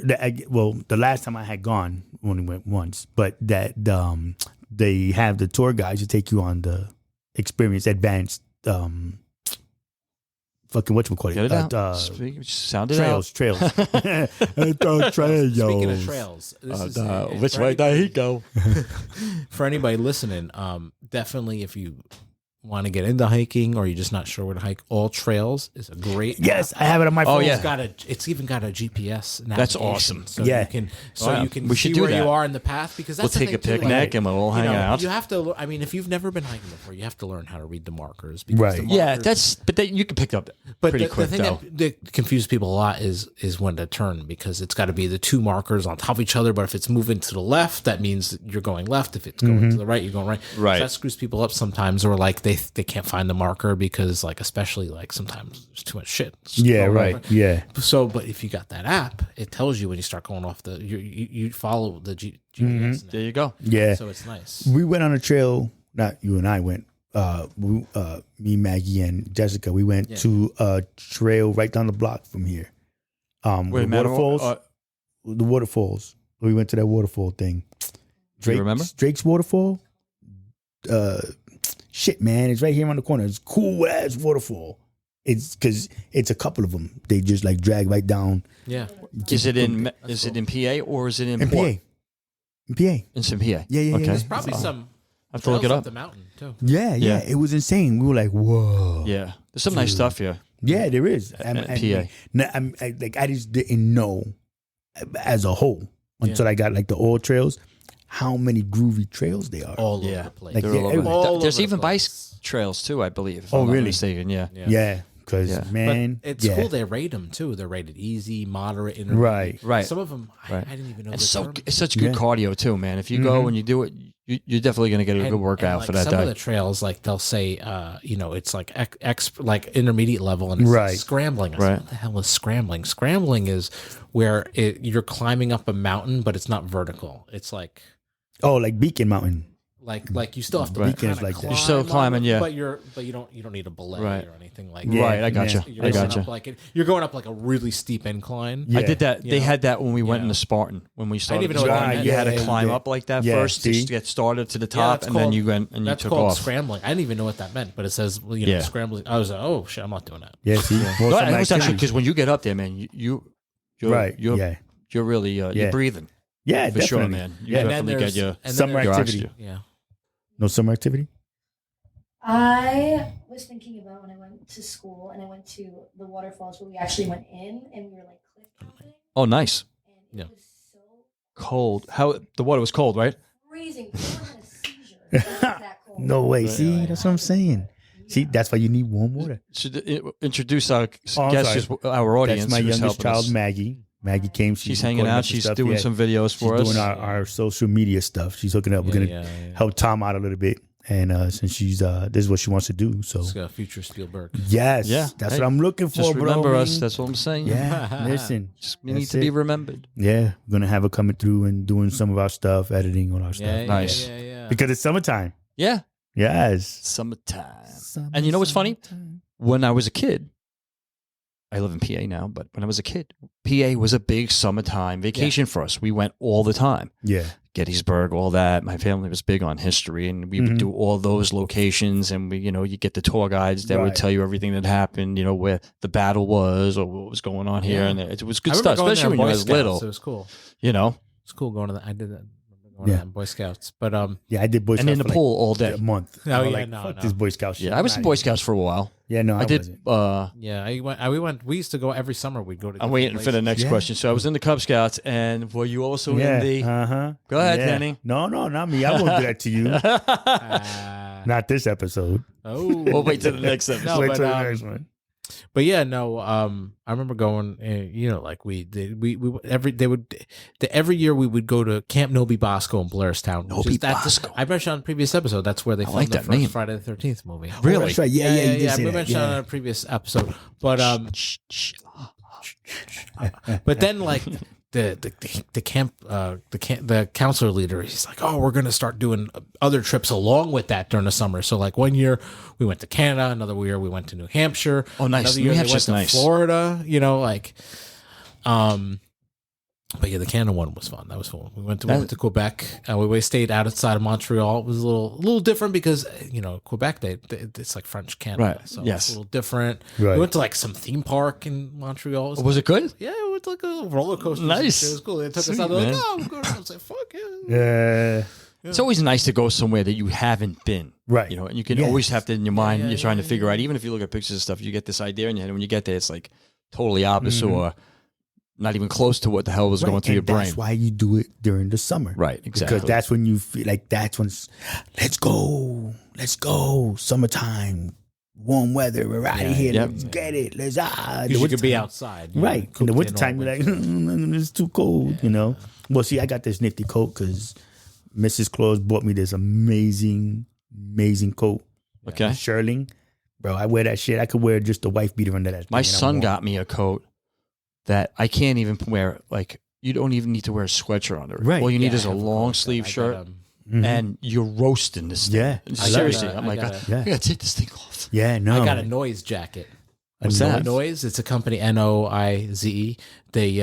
Well, the last time I had gone, only went once. But that they have the tour guides to take you on the experience advanced. Fucking whatchamacallit. Get it out. Sound it Trails. Trails. Trails. Speaking of trails, this is, which for way anybody- did he go? For anybody listening, definitely if you want to get into hiking or you're just not sure where to hike, All Trails is a great. Yes, I have it on my phone. Oh, yeah. It's even got a GPS navigation. That's awesome. So Yeah. you can Wow. you can We see should do where that. you are in the path because We'll that's the take thing a too, like, picnic and we'll all hang out. You have to. I mean, if you've never been hiking before, you have to learn how to read the markers. Because Right. the Yeah, markers- you can pick up But pretty the quick thing though. that confuses people a lot is when to turn because it's got to be the two markers on top of each other. But if it's moving to the left, that means that you're going left. If it's going to the right, you're going right. Right. So that screws people up sometimes. Or like they can't find the marker because like especially like sometimes there's too much shit. Yeah, right. Yeah. So, but if you got that app, it tells you when you start going off you follow the GPS. There you go. Yeah. So it's nice. We went on a trail. Not you and I went. Me, Maggie, and Jessica. We went to a trail right down the block from here. Wait, the waterfalls. The waterfalls. We went to that waterfall thing. Do you remember? Drake's waterfall. Shit, man, it's right here on the corner. It's cool ass waterfall. It's because it's a couple of them. They just like drag right down. Yeah. Is it in PA or is it in PA? Port? In PA. It's in PA. Yeah. Okay. There's probably some. I have to look it trails up. the mountain too. Yeah. It was insane. We were like, whoa. Yeah, there's some nice stuff here. Yeah, there is. PA. I just didn't know as a whole until I got like the old trails, how many groovy trails they are. All over the place. Like, They're all over. all There's over even the bike place. trails too, I believe. If Oh, I'm not really? mistaken. Yeah. Yeah, because man, But it's cool. They rate them too. They're rated easy, moderate, intermediate. Right. Some of them I didn't even know. It's the so term. it's such good cardio too, man. If you go and you do it, you're definitely going to get a good workout like for that some day. of the trails, like they'll say, it's like like intermediate level, and it's Right. scrambling. I said, Right. what the hell is scrambling? Scrambling is where you're climbing up a mountain, but it's not vertical. It's like like Beacon Mountain. like you still have to Right. kind Beacons of like that. climb You're still on climbing, it, yeah. But you don't need a belay Right. or anything like Yeah. that. Right, I got you. You're I going got you. up you're going up like a really steep incline. Yeah. I did that. They know? had that when we went Yeah. in the Spartan. When we started, even the know what that Spartan, meant. you had to Yeah, climb yeah. up like that Yeah, first to see? get started to the Yeah, top, that's and then called- you went and you That's took called off. scrambling. I didn't even know what that meant, but it says Yeah. scrambling. I was like, oh shit, I'm not doing that. Yeah, see, No, Well, some it was actually activities. because when you get up there, man, you're right. You're yeah, really you're breathing yeah, for sure, definitely. man. You Yeah. definitely get your and then Summer there's- your activity. oxygen. Yeah. No summer activity. I was thinking about when I went to school and I went to the waterfalls where we actually went in and we were like cliff jumping. Oh, nice. And Yeah. it was so Cold. How the water was cold, right? freezing. Someone had a seizure. It was that cold. No way. Right. See, that's what I'm saying. See, that's why you need warm water. Should introduce our Oh, I'm guests, sorry. just our audience. That's my who's youngest helping child, us. Maggie. Maggie came. She's hanging recording out. up the She's stuff. doing Yeah. some videos for She's us. doing our social media stuff. She's hooking up. We're gonna help Tom out a little bit, and since she's this is what she wants to do. So It's got future Spielberg. yes, Yeah. that's Hey, what I'm looking for. Just bro, remember us. man. That's what I'm saying. Yeah, listen. We need That's to be it. remembered. Yeah, we're gonna have her coming through and doing some of our stuff, editing all our stuff. Yeah, Nice. Yeah. Because it's summertime. Yeah. Yes. Summertime. And you know what's funny? When I was a kid, I live in PA now, but when I was a kid, PA was a big summertime vacation for us. We went all the time. Yeah. Gettysburg, all that. My family was big on history, and we would do all those locations. And we, you get the tour guides that would Right. tell you everything that happened. Where the battle was or what was going on here, Yeah. and it was good I remember stuff, going there especially in when you Boy was Scouts. little. It was cool. It's It's cool going to that. I did that. I remember going to Yeah. that in Boy Scouts, but Yeah, I did Boy Scouts and in the for like pool all day. a month. Oh, I was yeah, like, no, fuck no. this Boy Scout shit. Yeah, I was in Boy Scouts for a while. Yeah, no, I did. wasn't. yeah, we used to go every summer. We'd go to. I'm waiting for the next Yeah. question. So I was in the Cub Scouts, and were you also Yeah. in the? Uh-huh. Go ahead, Yeah. Kenny. No, not me. I won't do that to you. Not this episode. We'll wait till the next episode. No, Wait but, till the next one. But yeah, no. I remember going. Like we did. Every year we would go to Camp Nobi Bosco in Blairstown. which Nobi is that- Bosco. I mentioned on a previous episode. That's where they filmed like the that first name. Friday the 13th movie. Oh, that's right. Yeah, you did say We that. mentioned on a previous episode. But but then like the camp the counselor leader, he's like, oh, we're gonna start doing other trips along with that during the summer. So like one year we went to Canada, another year we went to New Hampshire. Oh, nice. Another New year they Hampshire's went nice. to Florida. But yeah, the Canada one was fun. That was fun. We went to Quebec. We stayed outside of Montreal. It was a little different because Quebec it's like French Canada, Right. so Yes. it's a little different. Right. We went to like some theme park in Montreal. Was it good? Yeah, it was like a roller coaster. Nice. It was cool. They took us Sweet, out. They're like, man. oh, I'm going. I was like, fuck yeah. Yeah. It's always nice to go somewhere that you haven't been. Right. And you can Yes. always have that in your mind. yeah, you're trying to yeah, figure out, even if you look at pictures and stuff, you get this idea in your head. And when you get there, it's like totally opposite or not even close to what the hell was going through your And brain. That's why you do it during the summer. Right, exactly. Because that's when you feel like let's go, summertime, warm weather, we're out of here, Yep. let's get it, let's You could be outside, Right. In cooked the in wintertime, all you're like, winter. it's too cold, Well, see, I got this nifty coat because Mrs. Claus bought me this amazing coat. Okay. Shirling. Bro, I wear that shit. I could wear just a wife beater under that. My son got me a coat that I can't even wear. Like, you don't even need to wear a sweatshirt under it. Right. All you need Yeah, is I a have long coat sleeve that I shirt, got, and you're roasting this thing. Yeah. I Seriously. got a- I'm I like, got I gotta take this thing off. Yeah, no. I got a noise jacket. What's that? Noise. It's a company, Noize. They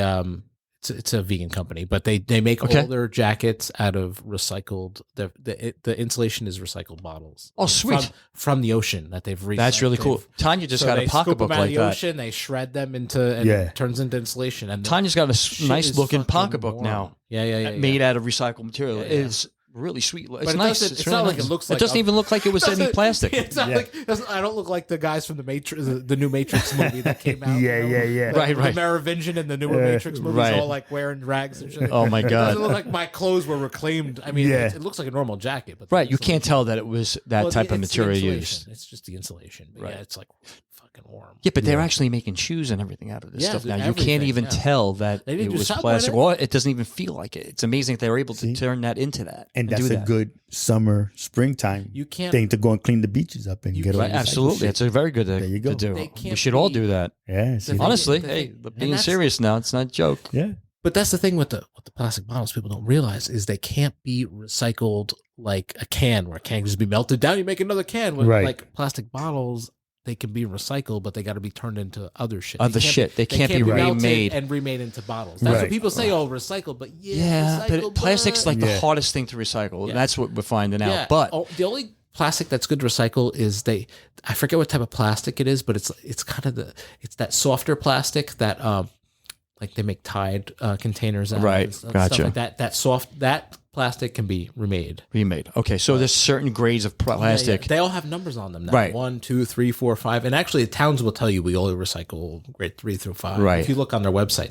it's a vegan company, but they make Okay. all their jackets out of recycled. The insulation is recycled bottles. Oh, sweet. From the ocean that they've recycled. That's really cool. Tanya just got a they scoop pocketbook them out of like the that. ocean. They shred them into and Yeah. it turns into insulation. And Tanya's got a shit nice is looking fucking pocketbook warm. now, Yeah. made out of recycled material. Yeah, yeah. It's really sweet. It's it nice. doesn't- It's it's really not like nice. it looks It like doesn't a- even look like it was any Doesn't- plastic. It's not like I don't look like the guys from the Matrix, the new Matrix movie that came out. Yeah, you know? yeah. The, Right. The Merovingian and the newer Matrix movies, Right. all like wearing rags and shit. Oh my It doesn't god! look like my clothes were reclaimed. I mean, Yeah. it looks like a normal jacket, but Right, you can't tell that it was that Well, type of it's the material insulation. used. It's just the insulation. But Right. yeah, it's like fucking warm. Yeah, but they're actually making shoes and everything out of this Yeah, stuff now. You everything, can't even yeah. tell that They it didn't do was something plastic. with it? Well, it doesn't even feel like it. It's amazing that they were able to See? turn that into that And that's do a that. good summer, springtime You can't. thing to go and clean the beaches up and get all Right, the recycled absolutely. shit. It's a very good There you go. to do. They We can't should all be- do that. Yeah, see? thing- Honestly, the hey, thing- being and that's- serious now, it's not a joke. Yeah. But that's the thing with the plastic bottles people don't realize is they can't be recycled like a can, where a can can just be melted down. You make another can. With, Right. Like plastic bottles, they can be recycled, but they got to be turned into other shit. Other shit. They can't be melted remade. and remade into bottles. That's what Right. people say. Oh, recycled, but Yeah, but recycled, plastic's like the Yeah. hardest thing to recycle. Yeah. That's what we're finding out. yeah. But Oh, the only plastic that's good to recycle is I forget what type of plastic it is, but it's kind of it's that softer plastic that like they make Tide containers out of Right, and stuff gotcha. like that. That plastic can be remade. remade. Okay, so there's certain grades of plastic. Yeah, yeah. They all have numbers on them now. Right. 1, 2, 3, 4, 5. And actually the towns will tell you we only recycle grade 3 through 5. Right. If you look on their website,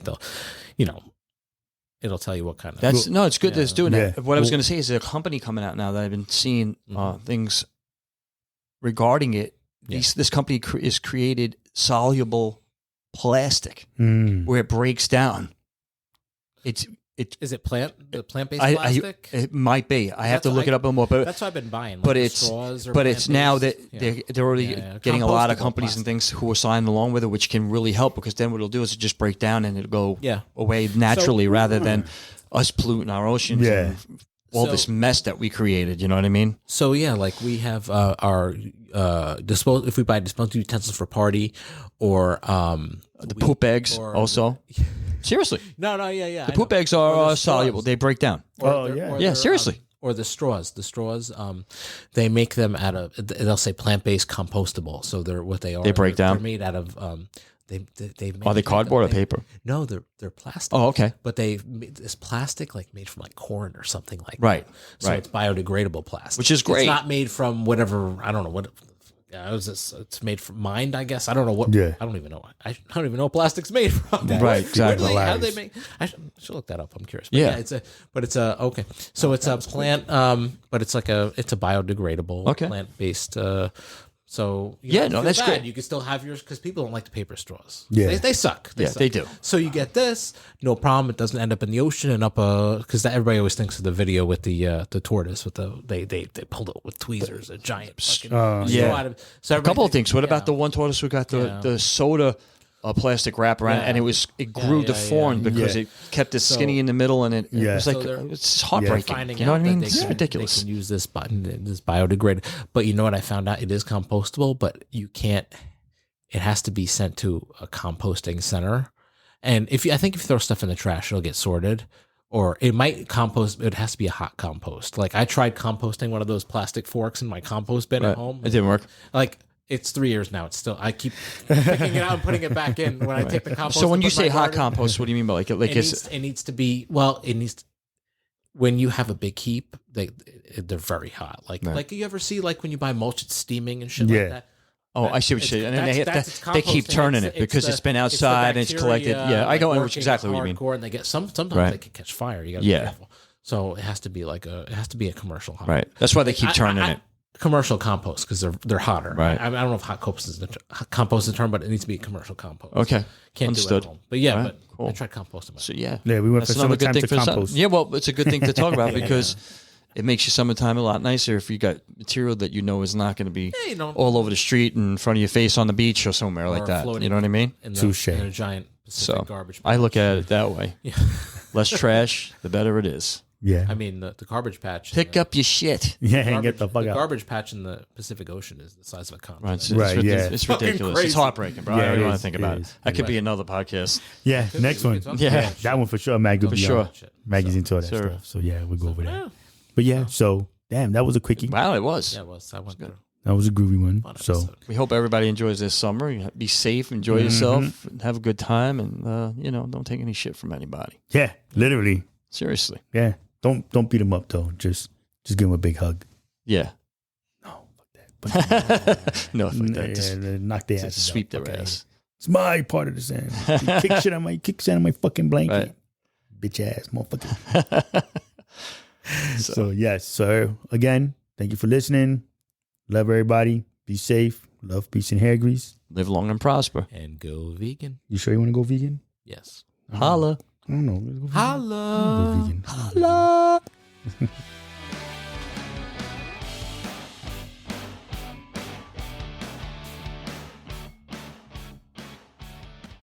it'll tell you what kind of That's no, it's good that it's doing Yeah. that. What I was going to say is there's a company coming out now that I've been seeing Mhm. things regarding it. Yeah. This company is created soluble plastic Mm. where it breaks down. Is it plant-based I plastic? it might be. I have That's to look what it up more, but That's what I've been buying. but the it's straws are but it's now that plant-based. they're already Yeah. getting a lot of Compostable companies and plastic. things who are signing along with it, which can really help because then what it'll do is it just break down and it'll go Yeah. away naturally rather than us polluting our oceans Yeah. and all So- this mess that we created. You know what I mean? So yeah, like we have our if we buy disposable utensils for party or The poop eggs or- also. Seriously, No, yeah. the poop eggs are soluble. They break down. Oh, yeah. Yeah, seriously. Or the straws. The straws, they make them out of. They'll say plant-based compostable. So they're what they are. They break They're down? made out of. They Are they cardboard or paper? No, they're plastic. Oh, okay. But they this plastic like made from like corn or something like Right, that. So right. it's biodegradable plastic, Which is great. It's not made from whatever. I don't know what. Yeah, it's made from mind, I guess. I don't know what. Yeah. I don't even know. I don't even know what plastic's made from. Right, exactly. How do they make? I should look that up. I'm curious. But Yeah. it's a okay. So it's a plant. But it's a biodegradable Okay. plant-based. So you Yeah, don't no, feel that's bad. great. You can still have yours because people don't like the paper straws. Yeah. They suck. Yeah, suck. they do. So you get this, no problem. It doesn't end up in the ocean and up because everybody always thinks of the video with the tortoise with they pulled it with tweezers, a giant fucking straw Yeah. out of. So A couple of things. What yeah. about the one tortoise who got Yeah. the soda plastic wrap around, Yeah. and it grew yeah, deformed yeah. because Yeah. it kept it So- skinny in the middle, and it Yeah. was So like they're- it's They're heartbreaking. finding You know what I out mean? that It's ridiculous. They can use this biodegradable. But you know what I found out? It is compostable, but you can't. It has to be sent to a composting center, and I think if you throw stuff in the trash, it'll get sorted. Or it might compost. It has to be a hot compost. Like I tried composting one of those plastic forks in my compost bin Right. at home. It didn't work. Like it's 3 years now. It's still. I keep picking it out and putting it back in when I take the compost. So when to you put in say my hot garden. compost, what do you mean by like it needs to be when you have a big heap, they're very hot. Like you ever see like when you buy mulch, it's steaming and shit Yeah. like that. Oh, I see what you're saying. And then That's they keep composting. turning it because it's been outside and it's collected. Yeah, I go working exactly what you mean. hardcore, and they get sometimes Right. they can catch fire. You got to Yeah. be careful. So it has to be a commercial hot. Right. That's why they keep turning it. Commercial compost because they're hotter. Right. I don't know if hot compost is the term, but it needs to be a commercial compost. Okay. Can't Understood. do it at home. But yeah, Right. but Cool. I tried composting. So yeah. Yeah, we went That's for another good summertime thing to for compost. Yeah, well, it's a good thing to talk about because it makes your summertime a lot nicer if you got material that you know is not going to be Yeah, you know, all over the street in front of your face on the beach or somewhere like that. floating You know what I mean? in, Touche. in a giant Pacific So garbage. I look patch. at it that way. Yeah. Less trash, the better it is. Yeah. I mean, the garbage patch. Pick up your shit. Yeah, the and get the fuck the out. garbage patch in the Pacific Ocean is the size of a continent. Right, Right, yeah. It's Fucking ridiculous. crazy. It's heartbreaking, bro. Yeah, I don't it even want is, to think it about it. is. That could Right. be another podcast. Yeah, Could next be. We one. can talk Yeah. about that That shit. one for sure. Mag will For be sure. on. Maggie's into all that Sure. stuff. So yeah, we'll go over that. Yeah. But yeah, so damn, that was a quickie. Wow, it was. Yeah, it was. I went through. That was a groovy one. Fun So episode. We hope everybody enjoys this summer. You be safe, enjoy yourself, and have a good time, and don't take any shit from anybody. yeah, literally. Seriously. Yeah. Don't beat him up though. Just give him a big hug. Yeah. No, fuck that. No, fuck But, that. Just, knock their just ass. sweep their ass. It's my part of the sand. Kick sand on my fucking blanket. Right. Bitch ass motherfucker. So yes, sir. Again, thank you for listening. Love everybody. Be safe. Love, peace, and hair grease. Live long and prosper. And go vegan. You sure you want to go vegan? Yes. Holla. I don't know. Let's go vegan. Holla.